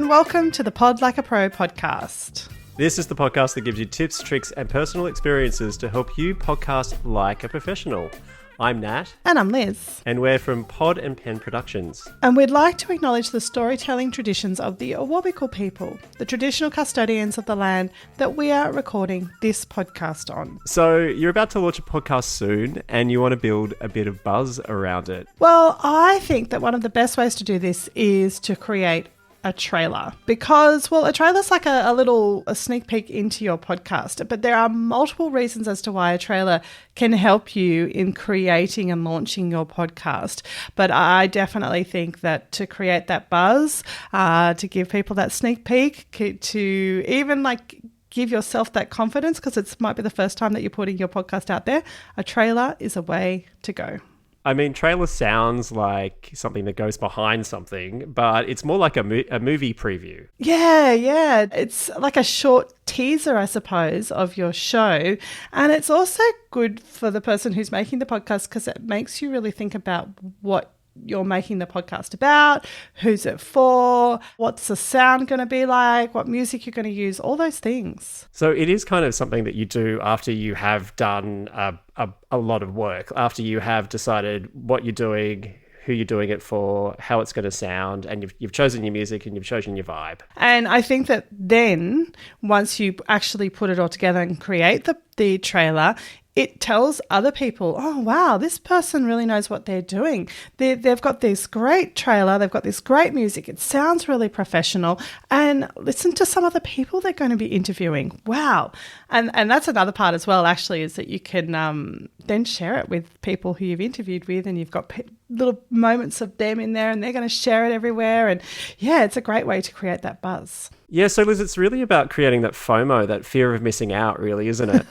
and welcome to the Pod Like a Pro podcast. This is the podcast that gives you tips, tricks, and personal experiences to help you podcast like a professional. I'm Nat. And I'm Liz. And we're from Pod and Pen Productions. And we'd like to acknowledge the storytelling traditions of the Awabakal people, the traditional custodians of the land that we are recording this podcast on. So you're about to launch a podcast soon and you want to build a bit of buzz around it. Well, I think that one of the best ways to do this is to create a trailer because, well, a trailer's like a sneak peek into your podcast, but there are multiple reasons as to why a trailer can help you in creating and launching your podcast. But I definitely think that to create that buzz, to give people that sneak peek, to even give yourself that confidence, because it might be the first time that you're putting your podcast out there, a trailer is a way to go. I mean, trailer sounds like something that goes behind something, but it's more like a movie preview. Yeah. It's like a short teaser, I suppose, of your show. And it's also good for the person who's making the podcast because it makes you really think about what you're making the podcast about, who's it for, what's the sound going to be like, what music you're going to use, all those things. So it is kind of something that you do after you have done a lot of work, after you have decided what you're doing, who you're doing it for, how it's going to sound, and you've chosen your music and you've chosen your vibe. And I think that then once you actually put it all together and create the trailer, it tells other people, oh, wow, this person really knows what they're doing. They've got this great trailer. They've got this great music. It sounds really professional. And listen to some of the people they're going to be interviewing. Wow. And that's another part as well, actually, is that you can then share it with people who you've interviewed with, and you've got little moments of them in there and they're going to share it everywhere. And yeah, it's a great way to create that buzz. Yeah, so Liz, it's really about creating that FOMO, that fear of missing out, really, isn't it?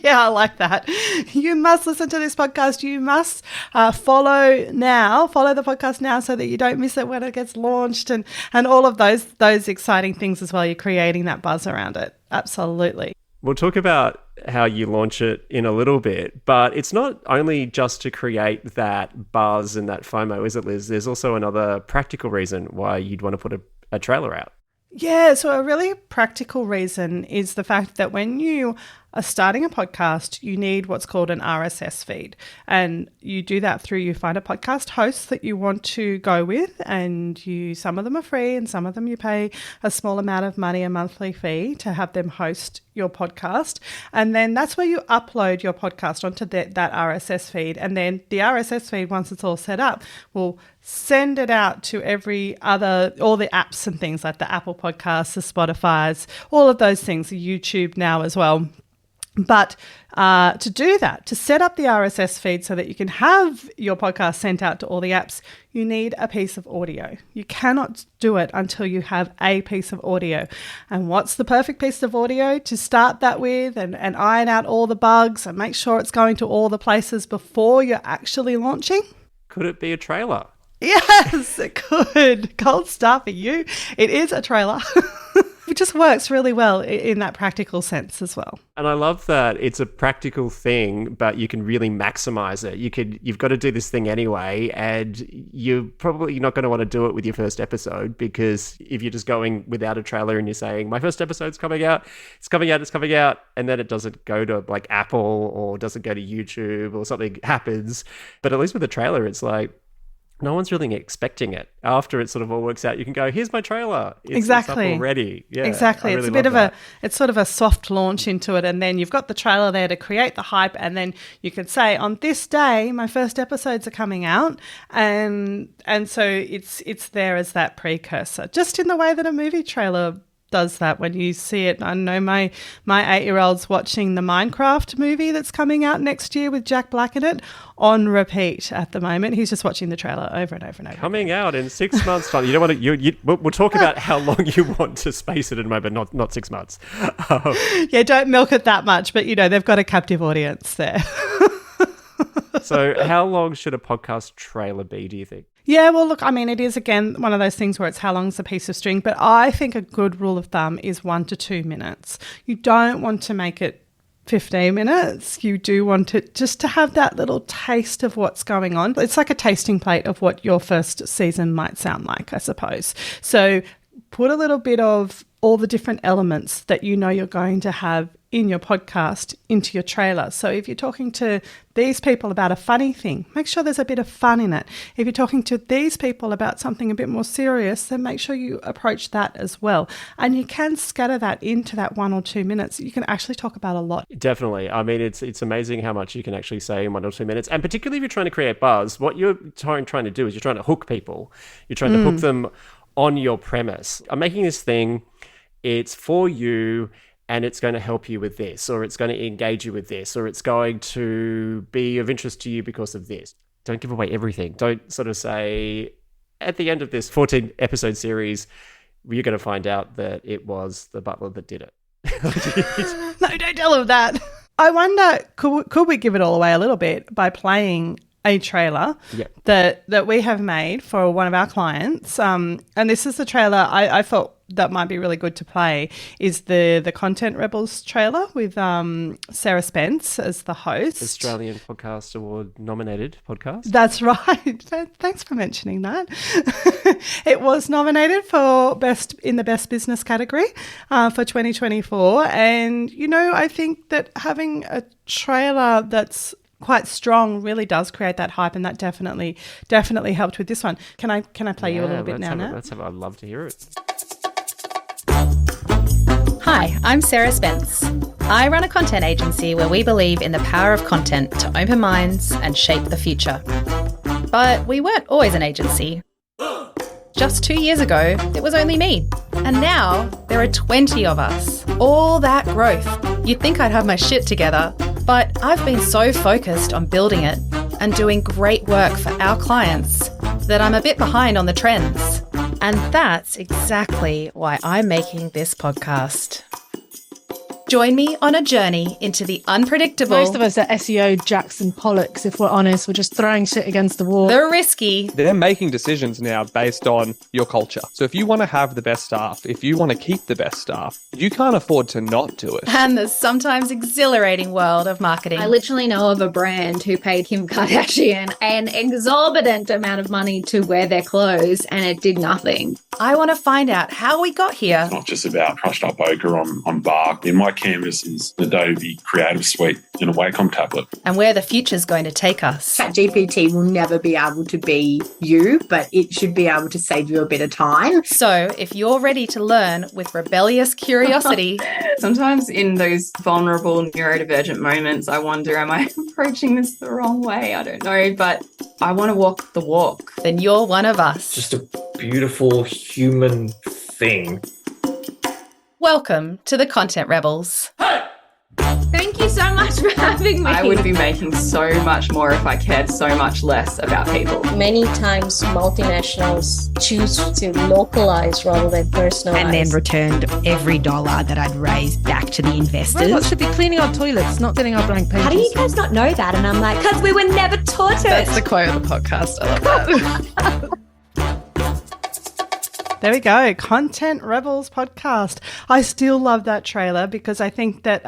Yeah, I like that. You must listen to this podcast. You must follow the podcast now so that you don't miss it when it gets launched and all of those exciting things as well. You're creating that buzz around it. Absolutely. We'll talk about how you launch it in a little bit, but it's not only just to create that buzz and that FOMO, is it, Liz? There's also another practical reason why you'd want to put a trailer out. Yeah, so a really practical reason is the fact that when you are starting a podcast, you need what's called an RSS feed. And you do that through, you find a podcast host that you want to go with, and some of them are free and some of them you pay a small amount of money, a monthly fee, to have them host your podcast. And then that's where you upload your podcast onto that RSS feed. And then the RSS feed, once it's all set up, will send it out to all the apps and things like the Apple Podcasts, the Spotifys, all of those things, YouTube now as well. But to do that, to set up the RSS feed so that you can have your podcast sent out to all the apps, you need a piece of audio. You cannot do it until you have a piece of audio. And what's the perfect piece of audio to start that with and iron out all the bugs and make sure it's going to all the places before you're actually launching? Could it be a trailer? Yes, it could. Gold star for you. It is a trailer. It just works really well in that practical sense as well. And I love that it's a practical thing, but you can really maximize it. You've got to do this thing anyway, and you're probably not going to want to do it with your first episode, because if you're just going without a trailer and you're saying, my first episode's coming out, it's coming out, and then it doesn't go to like Apple or doesn't go to YouTube or something happens. But at least with a trailer, it's like, no one's really expecting it. After it sort of all works out, you can go, here's my trailer. It's up already. Yeah, exactly. Really it's sort of a soft launch into it. And then you've got the trailer there to create the hype. And then you can say, on this day, my first episodes are coming out. And so it's there as that precursor, just in the way that a movie trailer does that when you see it. I know my 8-year-old's watching the Minecraft movie that's coming out next year with Jack Black in it on repeat at the moment. He's just watching the trailer over and over and over. Coming out in 6 months' time. You don't want to. We'll talk about how long you want to space it in a moment, not 6 months. Yeah, don't milk it that much, but they've got a captive audience there. So how long should a podcast trailer be, do you think? Yeah, well, look, I mean, it is, again, one of those things where it's how long's a piece of string, but I think a good rule of thumb is 1 to 2 minutes. You don't want to make it 15 minutes. You do want it just to have that little taste of what's going on. It's like a tasting plate of what your first season might sound like, I suppose. So put a little bit of all the different elements that you know you're going to have in your podcast into your trailer. So if you're talking to these people about a funny thing, make sure there's a bit of fun in it. If you're talking to these people about something a bit more serious, then make sure you approach that as well. And you can scatter that into that 1 or 2 minutes. You can actually talk about a lot. Definitely. I mean, it's amazing how much you can actually say in 1 or 2 minutes. And particularly if you're trying to create buzz, what you're trying to do is you're trying to hook people. You're trying to hook them on your premise. I'm making this thing, it's for you, and it's going to help you with this, or it's going to engage you with this, or it's going to be of interest to you because of this. Don't give away everything. Don't sort of say, at the end of this 14 episode series, you're going to find out that it was the butler that did it. No, don't tell them that. I wonder, could we give it all away a little bit by playing a trailer that we have made for one of our clients. And this is the trailer I thought that might be really good to play, is the Content Rebels trailer with Sarah Spence as the host. Australian Podcast Award nominated podcast. That's right. Thanks for mentioning that. It was nominated for Best Business category for 2024. And, you know, I think that having a trailer that's quite strong really does create that hype, and that definitely helped with this one. Can I play you a little bit now? I'd love to hear it. Hi, I'm Sarah Spence. I run a content agency where we believe in the power of content to open minds and shape the future. But we weren't always an agency. Just 2 years ago, it was only me. And now there are 20 of us. All that growth. You'd think I'd have my shit together, but I've been so focused on building it and doing great work for our clients that I'm a bit behind on the trends. And that's exactly why I'm making this podcast. Join me on a journey into the unpredictable. Most of us are SEO Jackson Pollocks, if we're honest. We're just throwing shit against the wall. The risky. They're making decisions now based on your culture. So if you want to have the best staff, if you want to keep the best staff, you can't afford to not do it. And the sometimes exhilarating world of marketing. I literally know of a brand who paid Kim Kardashian an exorbitant amount of money to wear their clothes, and it did nothing. I want to find out how we got here. It's not just about crushed up ochre on bark. In my canvas is the Adobe Creative Suite in a Wacom tablet. And where the future's going to take us. ChatGPT will never be able to be you, but it should be able to save you a bit of time. So if you're ready to learn with rebellious curiosity. Sometimes in those vulnerable neurodivergent moments, I wonder, am I approaching this the wrong way? I don't know, but I want to walk the walk. Then you're one of us. Just a beautiful human thing. Welcome to the Content Rebels. Thank you so much for having me. I would be making so much more if I cared so much less about people. Many times multinationals choose to localize rather than personalize. And then returned every dollar that I'd raised back to the investors. Robots should be cleaning our toilets, not getting our blank pages. How do you guys not know that? And I'm like, because we were never taught it. That's the quote of the podcast. I love that. There we go. Content Rebels podcast. I still love that trailer because I think that,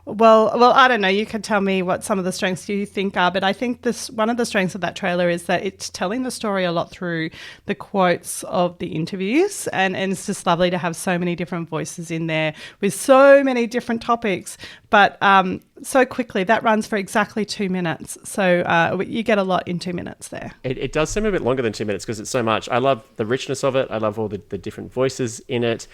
well, I don't know. You can tell me what some of the strengths you think are, but I think one of the strengths of that trailer is that it's telling the story a lot through the quotes of the interviews, and it's just lovely to have so many different voices in there with so many different topics, but so quickly. That runs for exactly 2 minutes, so you get a lot in 2 minutes there. It does seem a bit longer than 2 minutes because it's so much. I love the richness of it. I love all the different voices in it.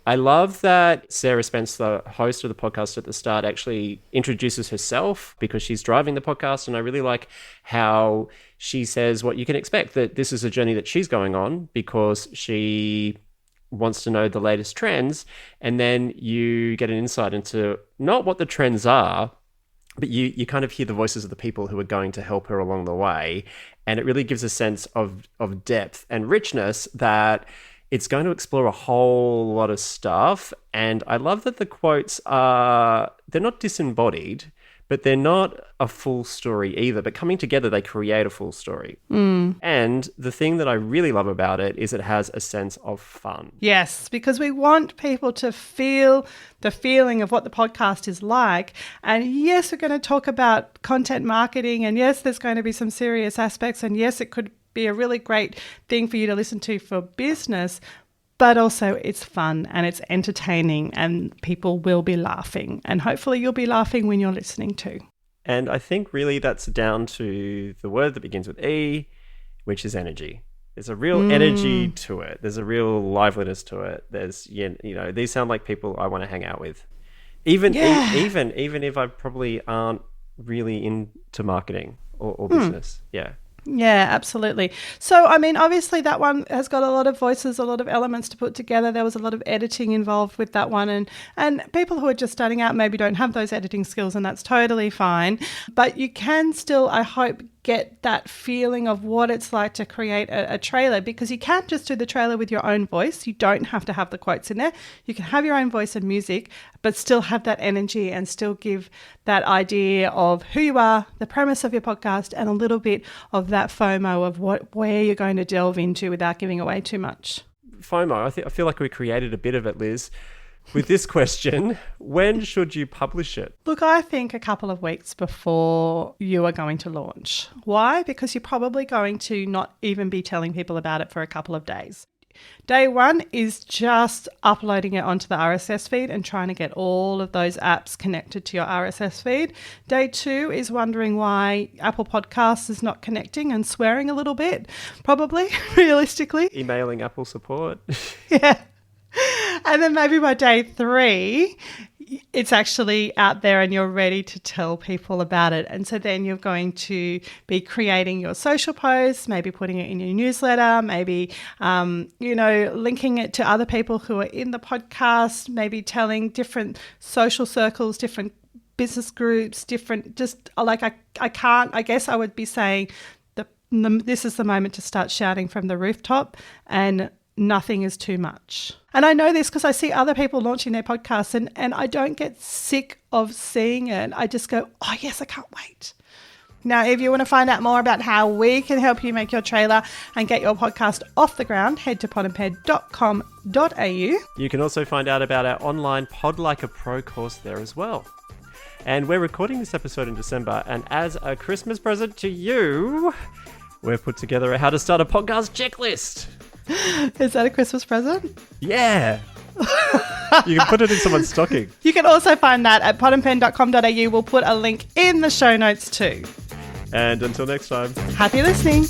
I love that Sarah Spence, the host of the podcast at the start, actually introduces herself because she's driving the podcast. And I really like how she says what you can expect, that this is a journey that she's going on because she wants to know the latest trends. And then you get an insight into not what the trends are, but you kind of hear the voices of the people who are going to help her along the way. And it really gives a sense of depth and richness that it's going to explore a whole lot of stuff. And I love that the quotes they're not disembodied, but they're not a full story either. But coming together, they create a full story. And the thing that I really love about it is it has a sense of fun. Yes, because we want people to feel the feeling of what the podcast is like. And yes, we're going to talk about content marketing. And yes, there's going to be some serious aspects. And yes, it could be a really great thing for you to listen to for business, but also it's fun and it's entertaining and people will be laughing. And hopefully you'll be laughing when you're listening too. And I think really that's down to the word that begins with E, which is energy. There's a real energy to it. There's a real liveliness to it. There's, these sound like people I want to hang out with. Even if I probably aren't really into marketing or business. Yeah. Yeah, absolutely. So, I mean, obviously that one has got a lot of voices, a lot of elements to put together. There was a lot of editing involved with that one. And people who are just starting out maybe don't have those editing skills, and that's totally fine. But you can still, I hope, get that feeling of what it's like to create a trailer, because you can't just do the trailer with your own voice. You don't have to have the quotes in there. You can have your own voice and music, but still have that energy and still give that idea of who you are, the premise of your podcast, and a little bit of that FOMO of where you're going to delve into without giving away too much. FOMO, I feel like we created a bit of it, Liz. With this question, when should you publish it? Look, I think a couple of weeks before you are going to launch. Why? Because you're probably going to not even be telling people about it for a couple of days. Day one is just uploading it onto the RSS feed and trying to get all of those apps connected to your RSS feed. Day two is wondering why Apple Podcasts is not connecting and swearing a little bit, probably, realistically. Emailing Apple support. Yeah. And then maybe by day three, it's actually out there and you're ready to tell people about it. And so then you're going to be creating your social posts, maybe putting it in your newsletter, maybe, linking it to other people who are in the podcast, maybe telling different social circles, different business groups, I guess I would be saying this is the moment to start shouting from the rooftop, and nothing is too much. And I know this because I see other people launching their podcasts and I don't get sick of seeing it. I just go, oh yes, I can't wait. Now, if you want to find out more about how we can help you make your trailer and get your podcast off the ground, head to podandped.com.au. You can also find out about our online Pod Like a Pro course there as well. And we're recording this episode in December, and as a Christmas present to you, we've put together a how to start a podcast checklist. Is that a Christmas present? Yeah. You can put it in someone's stocking. You can also find that at podandpen.com.au. We'll put a link in the show notes too. And until next time. Happy listening.